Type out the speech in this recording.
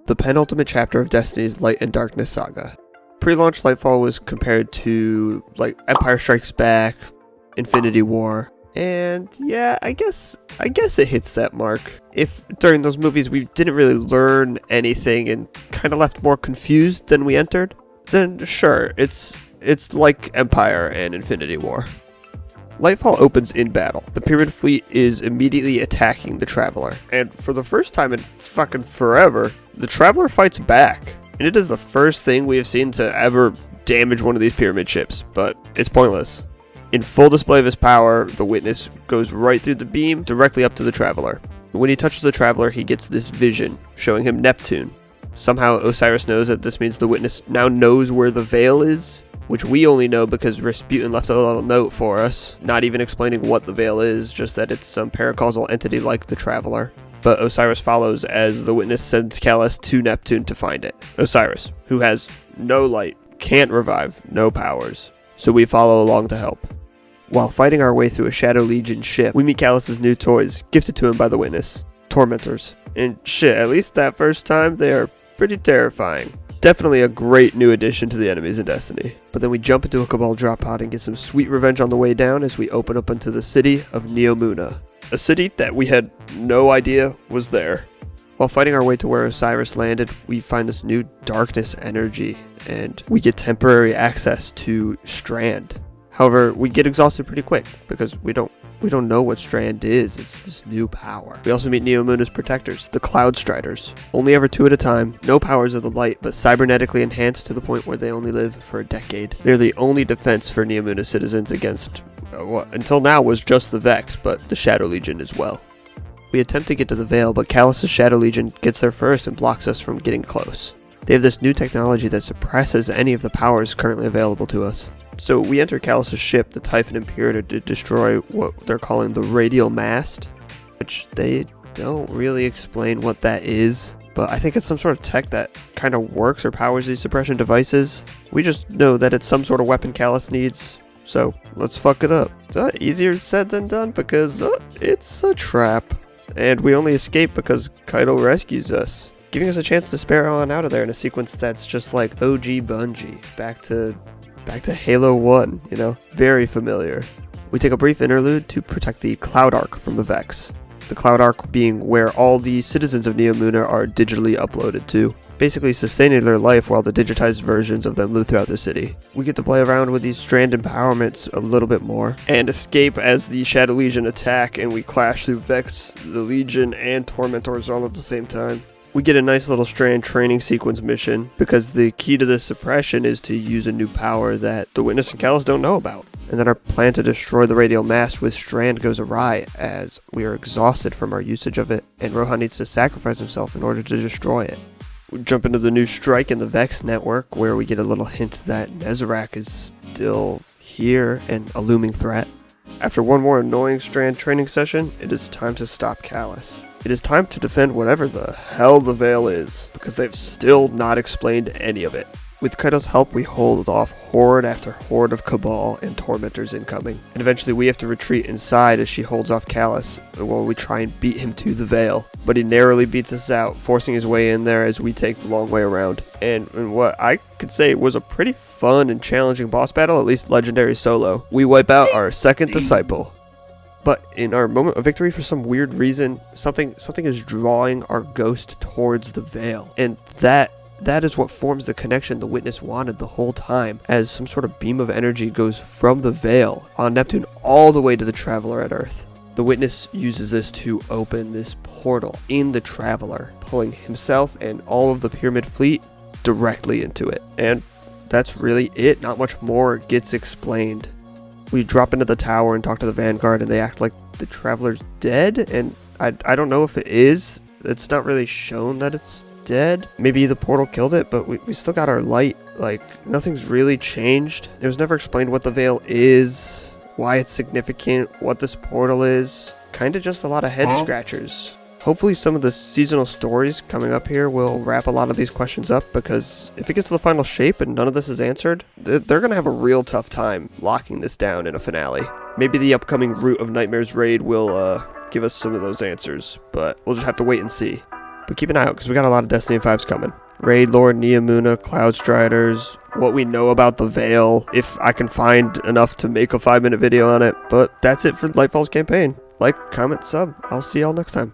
the penultimate chapter of Destiny's Light and Darkness saga. Pre-launch Lightfall was compared to like Empire Strikes Back, Infinity War, and yeah, I guess it hits that mark. If during those movies we didn't really learn anything and kind of left more confused than we entered, then sure, it's like Empire and Infinity War. Lightfall opens in battle. The Pyramid fleet is immediately attacking the Traveler, and for the first time in fucking forever, the Traveler fights back. And it is the first thing we have seen to ever damage one of these Pyramid ships, but it's pointless. In full display of his power, the Witness goes right through the beam, directly up to the Traveler. When he touches the Traveler, he gets this vision, showing him Neptune. Somehow Osiris knows that this means the Witness now knows where the Veil is, which we only know because Rasputin left a little note for us, not even explaining what the Veil is, just that it's some paracausal entity like the Traveler. But Osiris follows as the Witness sends Callus to Neptune to find it. Osiris, who has no light, can't revive, no powers, so we follow along to help. While fighting our way through a Shadow Legion ship, we meet Callus's new toys, gifted to him by the Witness, Tormentors. And shit, at least that first time, they are pretty terrifying. Definitely a great new addition to the enemies in Destiny. But then we jump into a Cabal drop pod and get some sweet revenge on the way down as we open up into the city of Neomuna. A city that we had no idea was there. While fighting our way to where Osiris landed, we find this new darkness energy, and we get temporary access to Strand. However, we get exhausted pretty quick, because we don't know what Strand is. It's this new power. We also meet Neomuna's protectors, the Cloud Striders. Only ever 2 at a time, no powers of the light, but cybernetically enhanced to the point where they only live for a decade. They're the only defense for Neomuna citizens against what until now was just the Vex, but the Shadow Legion as well. We attempt to get to the Veil, but Callus's Shadow Legion gets there first and blocks us from getting close. They have this new technology that suppresses any of the powers currently available to us. So we enter Callus's ship, the Typhon Imperator, to destroy what they're calling the Radial Mast, which they don't really explain what that is, but I think it's some sort of tech that kind of works or powers these suppression devices. We just know that it's some sort of weapon Callus needs, so let's fuck it up. It's easier said than done because it's a trap, and we only escape because Kaido rescues us, giving us a chance to spare on out of there in a sequence that's just like OG Bungie, back to Halo 1, you know, very familiar. We take a brief interlude to protect the Cloud Ark from the Vex. The Cloud Ark being where all the citizens of Neomuna are digitally uploaded to, basically sustaining their life while the digitized versions of them live throughout the city. We get to play around with these Strand empowerments a little bit more, and escape as the Shadow Legion attack and we clash through Vex, the Legion, and Tormentors all at the same time. We get a nice little Strand training sequence mission, because the key to this suppression is to use a new power that the Witness and Callus don't know about. And then our plan to destroy the Radial Mast with Strand goes awry, as we are exhausted from our usage of it, and Rohan needs to sacrifice himself in order to destroy it. We jump into the new strike in the Vex network, where we get a little hint that Nezarec is still here and a looming threat. After one more annoying Strand training session, it is time to stop Callus. It is time to defend whatever the hell the Veil is, because they've still not explained any of it. With Kaido's help, we hold off horde after horde of Cabal and Tormentors incoming, and eventually we have to retreat inside as she holds off Callus while we try and beat him to the Veil. But he narrowly beats us out, forcing his way in there as we take the long way around. And what I could say was a pretty fun and challenging boss battle, at least legendary solo. We wipe out our second disciple. But in our moment of victory, for some weird reason, something is drawing our ghost towards the Veil. And that is what forms the connection the Witness wanted the whole time, as some sort of beam of energy goes from the Veil on Neptune all the way to the Traveler at Earth. The Witness uses this to open this portal in the Traveler, pulling himself and all of the Pyramid fleet directly into it. And that's really it. Not much more gets explained. We drop into the tower and talk to the Vanguard, and they act like the Traveler's dead, and I don't know if it is. It's not really shown that it's dead. Maybe the portal killed it, but we still got our light. Like, nothing's really changed. It was never explained what the Veil is, why it's significant, what this portal is. Kind of just a lot of head scratchers. Hopefully some of the seasonal stories coming up here will wrap a lot of these questions up, because if it gets to the final shape and none of this is answered, they're going to have a real tough time locking this down in a finale. Maybe the upcoming Root of Nightmares raid will give us some of those answers, but we'll just have to wait and see. But keep an eye out, because we got a lot of Destiny 5s coming. Raid Lord, Neomuna, Cloud Striders, what we know about the Veil, if I can find enough to make a 5-minute video on it. But that's it for Lightfall's campaign. Like, comment, sub. I'll see y'all next time.